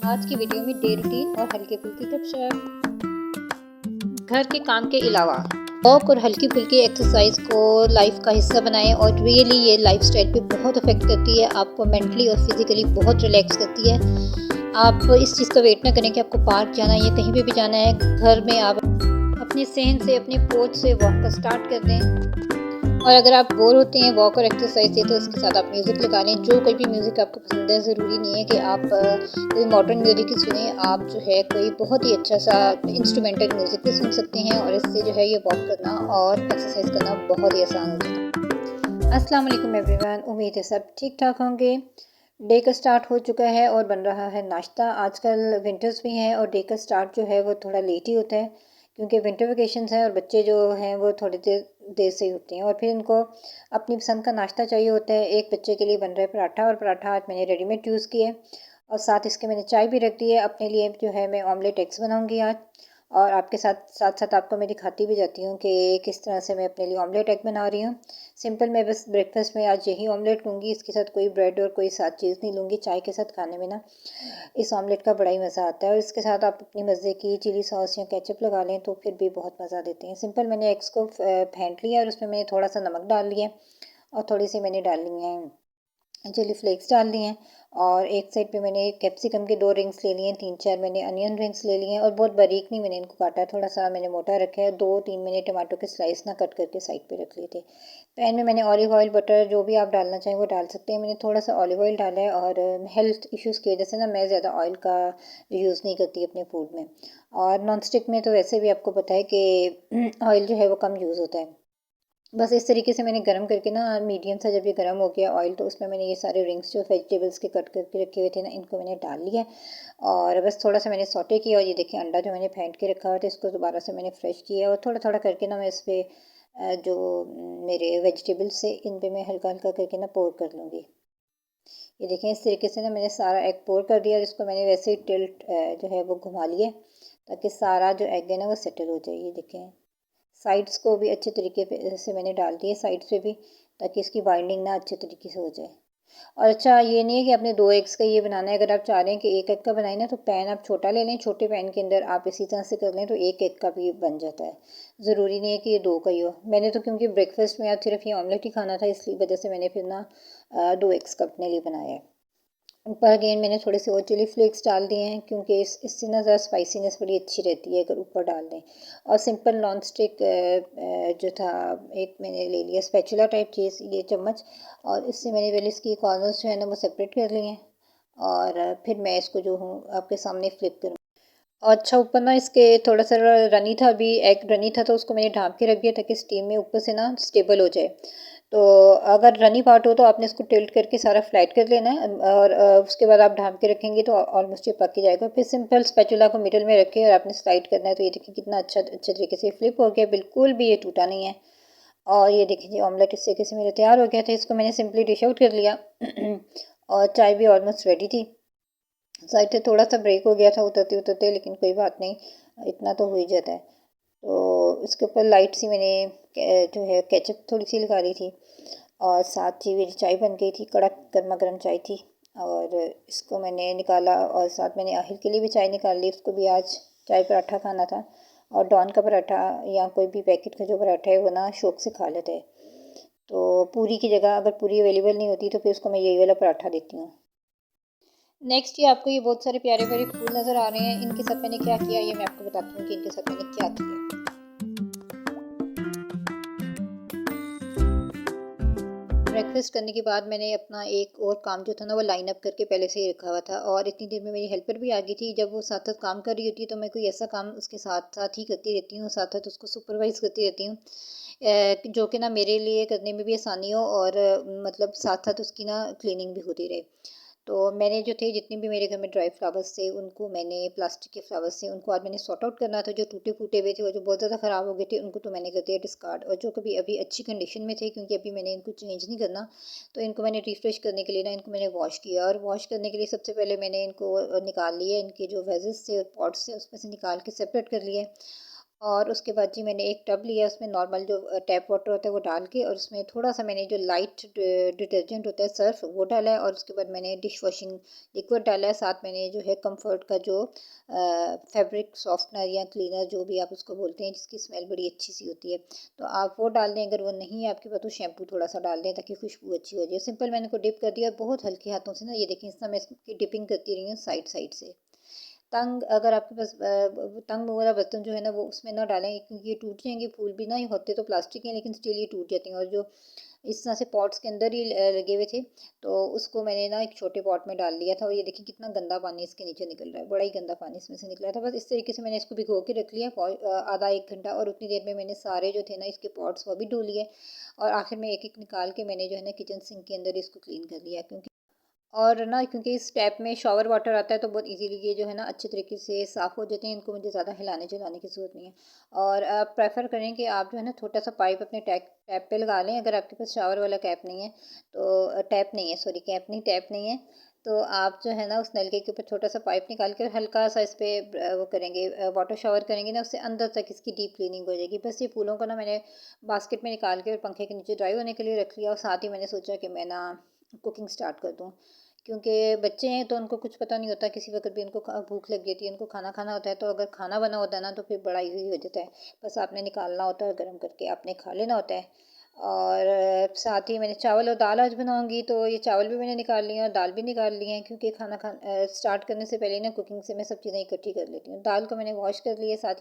आज की वीडियो में डे रूटीन और हल्के फुल्की गपशप। घर के काम के अलावा वॉक और हल्की फुल्की एक्सरसाइज को लाइफ का हिस्सा बनाएं और रियली ये लाइफस्टाइल पे बहुत अफेक्ट करती है। आपको मेंटली और फिजिकली बहुत रिलैक्स करती है। आप इस चीज़ का वेट ना करें कि आपको पार्क जाना है या कहीं पे भी जाना है। घर में आप अपने सहन से, अपने पोज से वॉक का स्टार्ट कर दें। और अगर आप बोर होते हैं वॉक और एक्सरसाइज से तो इसके साथ आप म्यूज़िक लगा लें, जो कोई भी म्यूज़िक आपको पसंद है। ज़रूरी नहीं है कि आप कोई मॉडर्न म्यूज़िक ही सुने, आप जो है कोई बहुत ही अच्छा सा इंस्ट्रूमेंटल म्यूज़िक भी सुन सकते हैं और इससे जो है ये वॉक करना और एक्सरसाइज करना बहुत ही आसान हो जाता है। अस्सलाम वालेकुम एवरीवन, उम्मीद है सब ठीक ठाक होंगे। डे का स्टार्ट हो चुका है और बन रहा है नाश्ता। आजकल विंटर्स भी हैं और डे का स्टार्ट जो है वो थोड़ा लेट ही होता है क्योंकि विंटर वेकेशंस हैं और बच्चे जो हैं वो थोड़ी देर देर से ही उठते हैं और फिर इनको अपनी पसंद का नाश्ता चाहिए होता है। एक बच्चे के लिए बन रहा है पराठा, और पराठा आज मैंने रेडीमेड यूज़ किया है और साथ इसके मैंने चाय भी रख दी है। अपने लिए जो है मैं ऑमलेट एग्स बनाऊंगी आज, और आपके साथ साथ साथ आपको मैं दिखाती भी जाती हूँ कि किस तरह से मैं अपने लिए ऑमलेट एग बना रही हूँ। सिंपल मैं बस ब्रेकफास्ट में आज यही ऑमलेट लूँगी, इसके साथ कोई ब्रेड और कोई साथ चीज़ नहीं लूँगी। चाय के साथ खाने में ना इस ऑमलेट का बड़ा ही मज़ा आता है, और इसके साथ आप अपनी मज़े की चिली सॉस या केचप लगा लें तो फिर भी बहुत मज़ा देते हैं। सिंपल मैंने एग्स को फेंट लिया और उसमें मैंने थोड़ा सा नमक डाल लिया और थोड़ी सी मैंने डाल ली है चिली फ्लेक्स डाल दिए हैं। और एक साइड पे मैंने कैप्सिकम के 2 रिंग्स ले लिए हैं, 3-4 मैंने अनियन रिंग्स ले लिए हैं और बहुत बारीक नहीं मैंने इनको काटा, थोड़ा सा मैंने मोटा रखा है। 2-3 मैंने टमाटो के स्लाइस ना कट करके साइड पे रख लिए थे। पैन में मैंने ऑलिव ऑयल, बटर जो भी आप डालना चाहें वो डाल सकते हैं। मैंने थोड़ा सा ऑलिव ऑयल डाला है और हेल्थ इश्यूज़ की वजह से ना मैं ज़्यादा ऑयल का यूज़ नहीं करती अपने फूड में। और नॉन स्टिक में तो वैसे भी आपको पता है कि ऑयल जो है वो कम यूज़ होता है। बस इस तरीके से मैंने गरम करके ना, मीडियम सा जब ये गरम हो गया ऑयल, तो उसमें मैंने ये सारे रिंग्स जो वेजिटेबल्स के कट करके रखे हुए थे ना, इनको मैंने डाल लिया और बस थोड़ा सा मैंने सौटे किया। और ये देखिए अंडा जो मैंने फेंट के रखा हुआ था इसको दोबारा से मैंने फ्रेश किया और थोड़ा थोड़ा करके ना मैं इस पर जो मेरे वेजिटेबल्स से इन पे मैं हल्का हल्का करके ना पोर कर लूँगी। ये देखें इस तरीके से ना मैंने सारा एग पोर कर दिया और इसको मैंने वैसे ही टिल्ट जो है वो घुमा लिया ताकि सारा जो एग है ना वो सेटल हो जाए। ये देखें साइड्स को भी अच्छे तरीके से मैंने डाल दिए, साइड्स पे भी, ताकि इसकी बाइंडिंग ना अच्छे तरीके से हो जाए। और अच्छा ये नहीं है कि आपने 2 एग्स का ये बनाना है। अगर आप चाह रहे हैं कि 1 एग का बनाए ना तो पैन आप छोटा ले लें, छोटे पैन के अंदर आप इसी तरह से कर लें तो 1 एग का भी बन जाता है। ज़रूरी नहीं है कि ये 2 का ही हो। मैंने तो क्योंकि ब्रेकफास्ट में आज सिर्फ ये ऑमलेट ही खाना था, इसलिए वजह से मैंने फिर ना 2 एग्स का अपने लिए बनाया है। ऊपर अगेन मैंने थोड़े से और चिली फ्लेक्स डाल दिए हैं क्योंकि इससे ना ज़रा स्पाइसीनेस बड़ी अच्छी रहती है अगर ऊपर डाल दें। और सिंपल नॉन स्टिक जो था, एक मैंने ले लिया स्पैचुला टाइप चीज़, ये चम्मच, और इससे मैंने पहले इसकी कॉर्नर्स जो है ना वो सेपरेट कर लिए हैं और फिर मैं इसको जो हूँ आपके सामने फ्लिप करूँ। और अच्छा ऊपर ना इसके थोड़ा सा रनी था, अभी एग रनी था तो उसको मैंने ढाँप के रख दिया ताकि स्टीम में ऊपर से ना स्टेबल हो जाए। तो अगर रनी पार्ट हो तो आपने इसको टिल्ट करके सारा फ्लैट कर लेना है और उसके बाद आप ढाँप के रखेंगे तो ऑलमोस्ट ये पक ही जाएगा। फिर सिंपल स्पैचुला को मिडल में रखें और आपने स्लाइड करना है तो ये देखिए कितना अच्छे तरीके से फ्लिप हो गया, बिल्कुल भी ये टूटा नहीं है। और ये देखिए जी ऑमलेट इस तरीके से मेरा तैयार हो गया था, इसको मैंने सिंपली डिश आउट कर लिया और चाय भी ऑलमोस्ट रेडी थी। साइड से थोड़ा सा ब्रेक हो गया था उतरते उतरते, लेकिन कोई बात नहीं, इतना तो हो ही जाता है। तो इसके ऊपर लाइट सी मैंने जो है केचप थोड़ी सी लगा ली थी और साथ ही मेरी चाय बन गई थी, कड़क गर्मा गर्म चाय थी। और इसको मैंने निकाला और साथ मैंने आहिर के लिए भी चाय निकाल ली, उसको भी आज चाय पराठा खाना था। और डॉन का पराठा या कोई भी पैकेट का जो पराठा है वो ना शौक से खा लेते हैं। तो पूरी की जगह अगर पूरी अवेलेबल नहीं होती तो फिर उसको मैं यही वाला पराठा देती हूँ। नेक्स्ट ये आपको ये बहुत सारे प्यारे प्यारे फूल नज़र आ रहे हैं, इनके साथ मैंने क्या किया ये मैं आपको बताती हूँ कि इनके साथ मैंने क्या किया। ब्रेकफास्ट करने के बाद मैंने अपना एक और काम जो था ना वो लाइन अप करके पहले से ही रखा हुआ था, और इतनी देर में मेरी हेल्पर भी आ गई थी। जब वो साथ साथ काम कर रही होती है तो मैं कोई ऐसा काम उसके साथ साथ ही करती रहती हूँ, साथ साथ उसको सुपरवाइज़ करती रहती हूँ जो कि ना मेरे लिए करने में भी आसानी हो और मतलब साथ साथ उसकी ना क्लीनिंग भी होती रहे। तो मैंने जो थे जितने भी मेरे घर में ड्राई फ्लावर्स थे उनको मैंने, प्लास्टिक के फ्लावर्स थे उनको आज मैंने सॉर्ट आउट करना था। जो टूटे फूटे हुए थे और जो बहुत ज़्यादा ख़राब हो गए थे उनको तो मैंने कर दिया डिस्कार्ड, और जो कभी अभी अच्छी कंडीशन में थे क्योंकि अभी मैंने इनको चेंज नहीं करना तो इनको मैंने रिफ्रेश करने के लिए ना इनको मैंने वॉश किया। और वॉश करने के लिए सबसे पहले मैंने इनको निकाल लिया, इनके जो वेजेस थे और पॉट्स थे उसमें से निकाल के सेपरेट कर लिए। और उसके बाद जी मैंने एक टब लिया, उसमें नॉर्मल जो टैप वाटर होता है वो डाल के, और उसमें थोड़ा सा मैंने जो लाइट डिटर्जेंट होता है सर्फ वो डाला है, और उसके बाद मैंने डिश वॉशिंग लिक्विड डाला है। साथ मैंने जो है कंफर्ट का जो फैब्रिक सॉफ्टनर या क्लीनर जो भी आप उसको बोलते हैं, जिसकी स्मेल बड़ी अच्छी सी होती है, तो आप वो डाल दें। अगर वो नहीं है आपके पास तो शैम्पू थोड़ा सा डाल दें ताकि खुशबू अच्छी हो जाए। सिंपल मैंने को डिप कर दिया, बहुत हल्के हाथों से ना, ये देखें इस तरह मैं इसकी डिपिंग करती रही हूँ साइड साइड से। तंग अगर आपके पास तंग वाला बर्तन जो है ना वो उसमें ना डालें, क्योंकि ये टूट जाएंगे। फूल भी ना ही होते तो प्लास्टिक हैं, लेकिन स्टील ये टूट जाती हैं। और जो इस तरह से पॉट्स के अंदर ही लगे हुए थे, तो उसको मैंने ना एक छोटे पॉट में डाल लिया था। और ये देखिए कितना गंदा पानी इसके नीचे निकल रहा है, बड़ा ही गंदा पानी इसमें से निकला था। बस इस तरीके से मैंने इसको भिगो के रख लिया आधा एक घंटा, और उतनी देर में मैंने सारे जो थे ना इसके पॉट्स वो भी धो लिए। और आखिर में एक एक निकाल के मैंने जो है ना किचन सिंक के अंदर इसको क्लीन कर लिया, क्योंकि और ना क्योंकि इस टैप में शॉवर वाटर आता है तो बहुत इजीली ये जो है ना अच्छे तरीके से साफ़ हो जाते हैं। इनको मुझे ज़्यादा हिलाने चलाने की ज़रूरत नहीं है। और आप प्रेफर करें कि आप जो है ना छोटा सा पाइप अपने टैप पे लगा लें। अगर आपके पास शावर वाला कैप नहीं है तो टैप नहीं है, सॉरी कैप नहीं, टैप नहीं है, तो आप जो है ना उस नलके के ऊपर छोटा सा पाइप निकाल कर हल्का सा इस पर वो करेंगे, वाटर शावर करेंगे ना, उससे अंदर तक इसकी डीप क्लीनिंग हो जाएगी। बस ये फूलों को ना मैंने बास्केट में निकाल के और पंखे के नीचे ड्राई होने के लिए रख लिया। और साथ ही मैंने सोचा कि मैं ना कुकिंग स्टार्ट कर दूँ, क्योंकि बच्चे हैं तो उनको कुछ पता नहीं होता, किसी वक्त भी उनको भूख लग जाती है, उनको खाना खाना होता है। तो अगर खाना बना होता है ना तो फिर बड़ा इजी हो जाता है, बस आपने निकालना होता है, गर्म करके आपने खा लेना होता है। और साथ ही मैंने चावल और दाल आज बनाऊंगी, तो ये चावल भी मैंने निकाल लिए और दाल भी निकाल लिए हैं, क्योंकि खाना स्टार्ट करने से पहले ना कुकिंग से मैं सब चीज़ें इकट्ठी कर लेती हूँ। दाल को मैंने वॉश कर लिया,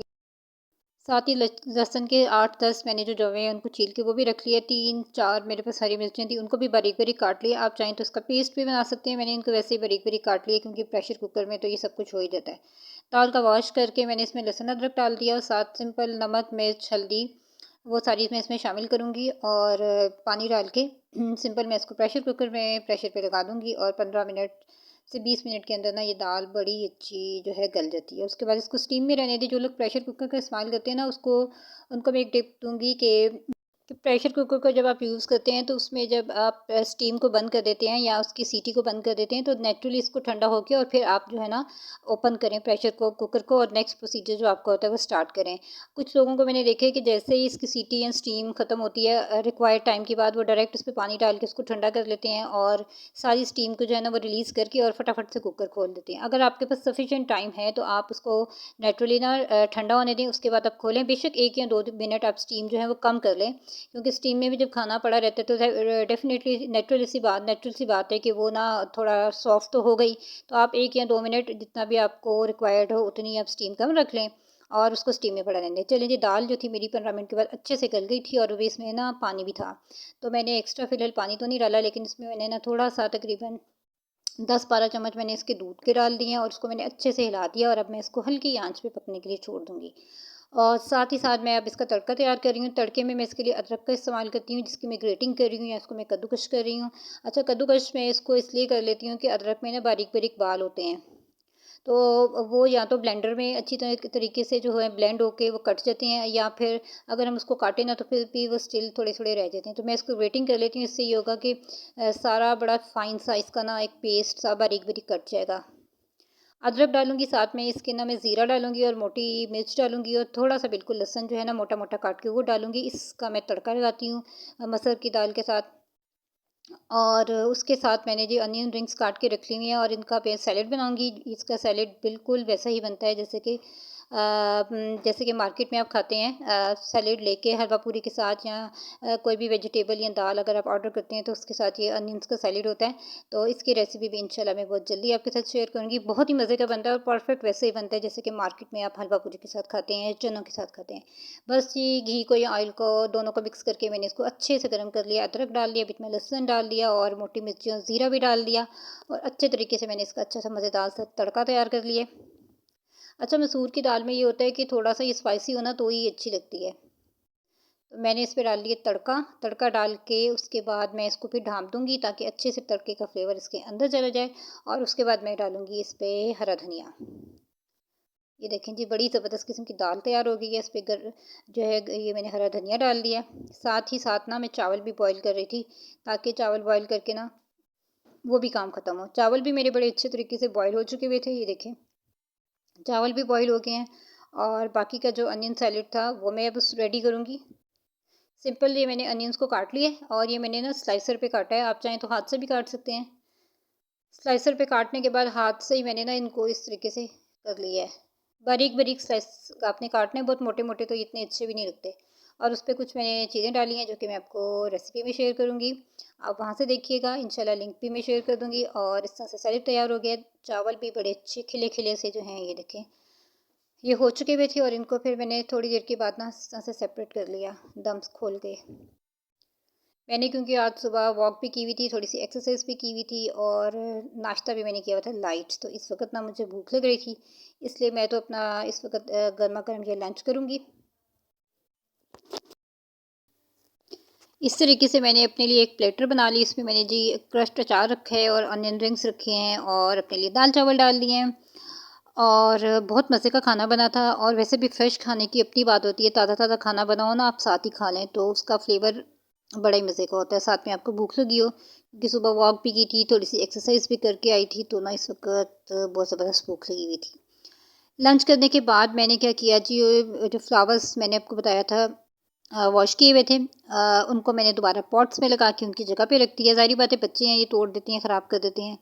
साथ ही लहसुन के 8-10 मैंने जो जवे हैं उनको छील के वो भी रख लिया। 3-4 मेरे पास हरी मिर्चें थी, उनको भी बारीक बारीक काट लिया। आप चाहें तो उसका पेस्ट भी बना सकते हैं, मैंने इनको वैसे ही बारीक बारीक काट लिया, क्योंकि प्रेशर कुकर में तो ये सब कुछ हो ही जाता है। दाल का वॉश करके मैंने इसमें लहसुन अदरक डाल दिया, और साथ सिंपल नमक मिर्च हल्दी वो सारी मैं इसमें शामिल करूँगी। और पानी डाल के सिंपल मैं इसको प्रेशर कुकर में प्रेशर पे लगा दूँगी, और 15 मिनट से 20 मिनट के अंदर ना ये दाल बड़ी अच्छी जो है गल जाती है। उसके बाद इसको स्टीम में रहने दी। जो लोग प्रेशर कुकर का इस्तेमाल करते हैं ना उसको उनको मैं एक टिप दूँगी कि प्रेशर कुकर को जब आप यूज़ करते हैं तो उसमें जब आप स्टीम को बंद कर देते हैं या उसकी सीटी को बंद कर देते हैं, तो नेचुरली इसको ठंडा होके और फिर आप जो है ना ओपन करें प्रेशर को कुकर को, और नेक्स्ट प्रोसीजर जो आपका होता है वो स्टार्ट करें। कुछ लोगों को मैंने देखा है कि जैसे ही इसकी सीटी या स्टीम खत्म होती है रिक्वायर्ड टाइम के बाद, वो डायरेक्ट उस पर पानी डाल के उसको ठंडा कर लेते हैं, और सारी स्टीम को जो है ना वो रिलीज़ करके और फटाफट से कुकर खोल देते हैं। अगर आपके पास सफिशिएंट टाइम है तो आप उसको नेचुरली ना ठंडा होने दें, उसके बाद आप खोलें। बेशक 1 या 2 मिनट आप स्टीम जो है वो कम कर लें, क्योंकि स्टीम में भी जब खाना पड़ा रहता है तो डेफ़िनेटली नेचुरल सी बात है कि वो ना थोड़ा सॉफ्ट तो हो गई। तो आप 1 या 2 मिनट जितना भी आपको रिक्वायर्ड हो उतनी आप स्टीम कम रख लें, और उसको स्टीम में पड़ा रहने दें। चलिए जी, दाल जो थी मेरी 15 मिनट के बाद अच्छे से गल गई थी, और अभी इसमें ना पानी भी था। तो मैंने एक्स्ट्रा फ़िलहाल पानी तो नहीं डाला, लेकिन इसमें मैंने ना थोड़ा-सा तकरीबन 10-12 चम्मच मैंने इसके दूध के डाल दिए हैं, और उसको मैंने अच्छे से हिला दिया, और अब मैं इसको हल्की आंच पे पकने के लिए छोड़ दूँगी। और साथ ही साथ मैं अब इसका तड़का तैयार कर रही हूँ। तड़के में मैं इसके लिए अदरक का इस्तेमाल करती हूँ, जिसकी मैं ग्रेटिंग कर रही हूँ, या इसको मैं कद्दूकश कर रही हूँ। अच्छा, कद्दूकश मैं इसको इसलिए कर लेती हूँ कि अदरक में ना बारीक-बारीक बाल होते हैं। तो वो या तो ब्लेंडर में अच्छी तरीके से जो है ब्लेंड होके वो कट जाते हैं, या फिर अगर हम उसको काटें ना तो फिर भी वो स्टिल थोड़े-थोड़े रह जाते हैं। तो मैं इसको ग्रेटिंग कर लेती हूँ, इससे ये होगा कि सारा बड़ा फाइन साइज़ का ना एक पेस्ट सा बारीक-बारीक कट जाएगा। अदरक डालूँगी, साथ में इसके ना मैं ज़ीरा डालूँगी और मोटी मिर्च डालूँगी, और थोड़ा-सा बिल्कुल लहसुन जो है ना मोटा-मोटा काट के वो डालूँगी। इसका मैं तड़का लगाती हूँ मसर की दाल के साथ। और उसके साथ मैंने जी अनियन रिंग्स काट के रख ली हुई हैं, और इनका मैं सैलेड बनाऊँगी। इसका सैलेड बिल्कुल वैसा ही बनता है जैसे कि मार्केट में आप खाते हैं, सैलेड लेके हलवा पूरी के साथ, या कोई भी वेजिटेबल या दाल अगर आप ऑर्डर करते हैं तो उसके साथ ये अनियंस का सैलेड होता है। तो इसकी रेसिपी भी इंशाल्लाह मैं बहुत जल्दी आपके साथ शेयर करूँगी। बहुत ही मज़े का बनता है, और परफेक्ट वैसे ही बनता है जैसे कि मार्केट में आप हलवा पूरी के साथ खाते हैं, चनों के साथ खाते हैं। बस ये घी को या ऑयल को दोनों को मिक्स करके मैंने इसको अच्छे से गर्म कर लिया। अदरक डाल दिया, बीच में लहसुन डाल दिया, और मोटी मिर्ची और ज़ीरा भी डाल दिया, और अच्छे तरीके से मैंने इसका अच्छा सा मज़ेदार सा तड़का तैयार कर लिया। अच्छा, मसूर की दाल में ये होता है कि थोड़ा-सा ये स्पाइसी हो ना तो ही अच्छी लगती है। तो मैंने इस पे डाल दिया तड़का। तड़का डाल के उसके बाद मैं इसको फिर ढाँप दूँगी, ताकि अच्छे से तड़के का फ्लेवर इसके अंदर चला जाए, और उसके बाद मैं डालूँगी इस पे हरा धनिया। ये देखें जी, बड़ी ज़बरदस्त किस्म की दाल तैयार हो गई है। इस पे जो है ये मैंने हरा धनिया डाल दिया। साथ ही साथ ना मैं चावल भी बॉयल कर रही थी, ताकि चावल बॉयल करके ना वो भी काम ख़त्म हो। चावल भी मेरे बड़े अच्छे तरीके से बॉयल हो चुके हुए थे, ये देखें। चावल भी बॉयल हो गए हैं, और बाकी का जो अनियन सैलेड था वो मैं अब उस रेडी करूँगी। सिंपल ये मैंने अनियंस को काट लिए और ये मैंने ना स्लाइसर पे काटा है, आप चाहें तो हाथ से भी काट सकते हैं। स्लाइसर पे काटने के बाद हाथ से ही मैंने ना इनको इस तरीके से कर लिया है। बारीक बारीक स्लाइस आपने काटने, बहुत मोटे मोटे तो इतने अच्छे भी नहीं लगते। और उस पर कुछ मैंने चीज़ें डाली हैं जो कि मैं आपको रेसिपी में शेयर करूँगी, आप वहाँ से देखिएगा। इंशाल्लाह लिंक भी मैं शेयर कर दूँगी। और इस तरह से सैलेड तैयार हो गया। चावल भी बड़े अच्छे खिले खिले से जो हैं ये देखें, ये हो चुके हुए थे। और इनको फिर मैंने थोड़ी देर के बाद ना इस तरह से सेपरेट कर लिया, दम खोल के। मैंने क्योंकि आज सुबह वॉक भी की हुई थी, थोड़ी-सी एक्सरसाइज भी की हुई थी और नाश्ता भी मैंने किया हुआ था लाइट, तो इस वक़्त ना मुझे भूख लग रही थी, इसलिए मैं तो अपना इस वक़्त गरमा-गरम ये लंच करूँगी। इस तरीके से मैंने अपने लिए एक प्लेटर बना ली, इसमें मैंने जी क्रश्ड अचार रखा है और अनियन रिंग्स रखे हैं और अपने लिए दाल-चावल डाल दिए हैं। और बहुत मज़े का खाना बना था। और वैसे भी फ्रेश खाने की अपनी बात होती है, ताज़ा-ताज़ा खाना बनाओ ना आप साथ ही खा लें तो उसका फ्लेवर बड़ा ही मज़े का होता है। साथ में आपको भूख लगी हो, क्योंकि सुबह वॉक भी की थी, थोड़ी-सी एक्सरसाइज भी करके आई थी, तो ना इस वक़्त बहुत ज़बरदस्त भूख लगी हुई थी। लंच करने के बाद मैंने क्या किया जी, जो फ्लावर्स मैंने आपको बताया था वॉश किए हुए थे, उनको मैंने दोबारा पॉट्स में लगा के उनकी जगह पे रख दिया। ज़ाहिर बात है बच्चे हैं, ये तोड़ देते हैं, ख़राब कर देते हैं,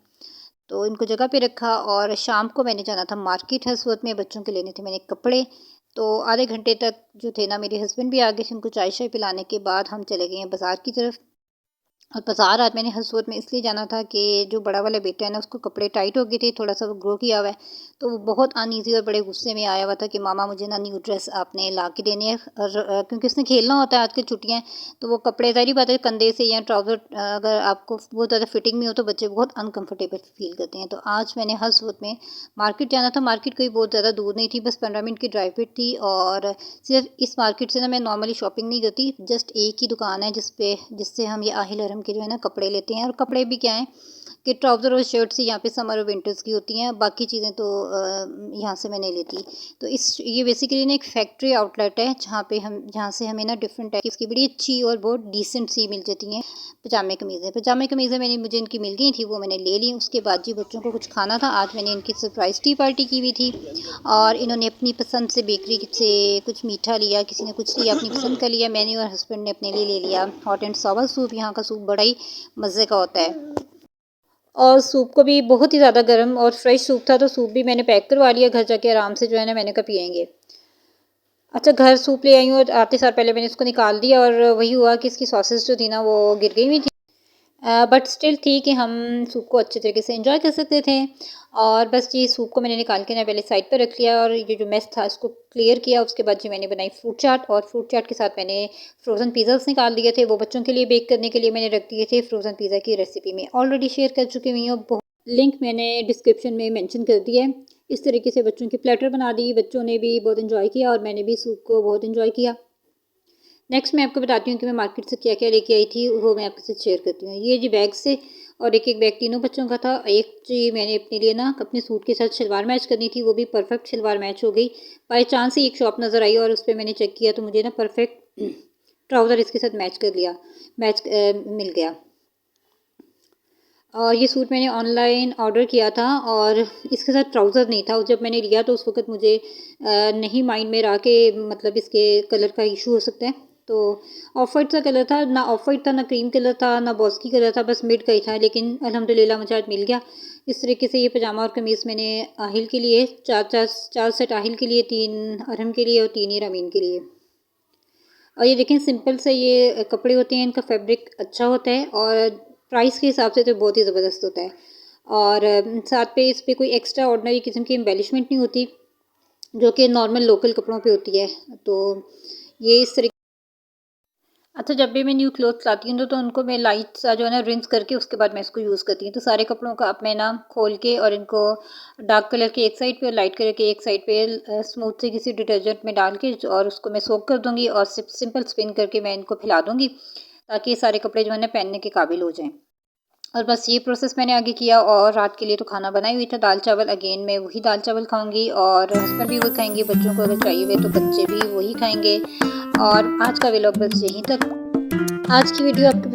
तो इनको जगह पे रखा। और शाम को मैंने जाना था मार्केट, हर सूरत में बच्चों के लेने थे मैंने कपड़े। तो आधे घंटे तक जो थे ना, मेरे हस्बैंड भी आ गए थे, उनको चाय शाय पिलाने के बाद हम चले गए हैं बाज़ार की तरफ। और बाज़ार आज मैंने हर सूरत में इसलिए जाना था कि जो बड़ा वाला बेटा है ना, उसको कपड़े टाइट हो गए थे, थोड़ा-सा वो ग्रो किया हुआ है, तो वो बहुत अनईज़ी और बड़े गुस्से में आया हुआ था कि मामा मुझे ना न्यू ड्रेस आपने ला के देनी है। और क्योंकि उसने खेलना होता है, आज की छुट्टियाँ हैं, तो वो कपड़े ज़ाहिर बात है कंधे से या ट्राउज़र अगर आपको बहुत ज़्यादा फिटिंग में हो तो बच्चे बहुत अनकम्फ़र्टेबल फ़ील करते हैं। तो आज मैंने हर सूरत में मार्केट जाना था। मार्केट कोई बहुत ज़्यादा दूर नहीं थी, बस 15 मिनट की ड्राइव पे थी। और सिर्फ इस मार्केट से ना मैं नॉर्मली शॉपिंग नहीं करती, जस्ट एक ही दुकान है जिससे हम ये आहिल हरम के जो है ना कपड़े लेते हैं। और कपड़े भी क्या हैं कि ट्राउज़र और शर्ट्स यहाँ पे समर और विंटर्स की होती हैं, बाकी चीज़ें तो यहाँ से मैं नहीं लेती। तो इस ये बेसिकली ना एक फैक्ट्री आउटलेट है जहाँ से हमें ना डिफरेंट टाइप्स की बड़ी अच्छी और बहुत डिसेंट सी मिल जाती हैं पजामे कमीज़ें मुझे इनकी मिल गई थी, वो मैंने ले ली। उसके बाद जी बच्चों को कुछ खाना था, आज मैंने इनकी सरप्राइज़ टी पार्टी की हुई थी। और इन्होंने अपनी पसंद से बेकरी से कुछ मीठा लिया, किसी ने कुछ लिया अपनी पसंद का लिया। मैंने और हस्बैंड ने अपने लिए ले लिया हॉट एंड सॉवर सूप। यहाँ का सूप बड़ा ही मज़े का होता है। और सूप को भी बहुत ही ज़्यादा गर्म और फ्रेश सूप था, तो सूप भी मैंने पैक करवा लिया। घर जाके आराम से जो है ना मैंने कहा पिएंगे। अच्छा, घर सूप ले आई हूँ और आते सार पहले मैंने इसको निकाल दिया और वही हुआ कि इसकी सॉसेस जो थी ना वो गिर गई हुई थी। बट स्टिल थी कि हम सूप को अच्छे तरीके से एंजॉय कर सकते थे। और बस ये सूप को मैंने निकाल के ना पहले साइड पर रख लिया और ये जो मेस था इसको क्लियर किया। उसके बाद जी मैंने बनाई फ्रूट चाट, और फ्रूट चाट के साथ मैंने फ्रोज़न पिज़्ज़ास निकाल दिए थे, वो बच्चों के लिए बेक करने के लिए मैंने रख दिए थे। फ्रोज़न पिज़्ज़ा की रेसिपी मैं ऑलरेडी शेयर कर चुकी हुई हूँ, लिंक मैंने डिस्क्रिप्शन में मेंशन कर दिया है। इस तरीके से बच्चों की प्लेटर बना दी, बच्चों ने भी बहुत एंजॉय किया और मैंने भी सूप को बहुत एंजॉय किया। नेक्स्ट मैं आपको बताती हूँ कि मैं मार्केट से क्या क्या लेके आई थी, वो मैं आपके साथ शेयर करती हूँ। ये जी बैग से, और एक एक बैग तीनों बच्चों का था। एक जी मैंने अपने लिए ना अपने सूट के साथ शलवार मैच करनी थी, वो भी परफेक्ट शलवार मैच हो गई। बाय चांस ही एक शॉप नज़र आई और उस पर मैंने चेक किया तो मुझे ना परफेक्ट ट्राउज़र इसके साथ मैच मिल गया। और ये सूट मैंने ऑनलाइन ऑर्डर किया था और इसके साथ ट्राउज़र नहीं था। जब मैंने लिया तो उस वक़्त मुझे नहीं माइंड में रहा कि मतलब इसके कलर का इशू हो सकता है। तो ऑफ वाइट सा कलर था, ना ऑफ वाइट था, ना क्रीम कलर था, ना बॉस्की कलर था, बस मिड का ही था। लेकिन अल्हम्दुलिल्लाह मुझे आज मिल गया। इस तरीके से ये पजामा और कमीज़ मैंने आहिल के लिए 4 सेट आहिल के लिए, 3 अरहम के लिए और 3 ही रमीन के लिए। और ये देखें सिंपल से ये कपड़े होते हैं, इनका फैब्रिक अच्छा होता है और प्राइस के हिसाब से तो बहुत ही ज़बरदस्त होता है। और साथ पे इस पे कोई एक्स्ट्रा ऑर्डिनरी किस्म की एम्बेलिशमेंट नहीं होती, जो कि नॉर्मल लोकल कपड़ों पे होती है। तो ये इस तरीके। अच्छा, जब भी मैं न्यू क्लॉथ्स लाती हूँ तो उनको मैं लाइट सा जो है ना रिंस करके उसके बाद मैं इसको यूज़ करती हूँ। तो सारे कपड़ों का अब मैं ना खोल के और इनको डार्क कलर के एक साइड पे और लाइट कलर के एक साइड पे स्मूथ से किसी डिटर्जेंट में डाल के और उसको मैं सोक कर दूँगी और सिंपल स्पिन करके मैं इनको फैला दूँगी, ताकि ये सारे कपड़े जो है ना पहनने के काबिल हो जाएँ। और बस ये प्रोसेस मैंने आगे किया। और रात के लिए तो खाना बनाई हुई था दाल चावल। अगेन मैं वही दाल चावल खाऊंगी और हस्बैंड भी वही खाएंगे, बच्चों को अगर चाहिए हुए तो बच्चे भी वही खाएंगे। और आज का व्लॉग बस यहीं तक। आज की वीडियो आपके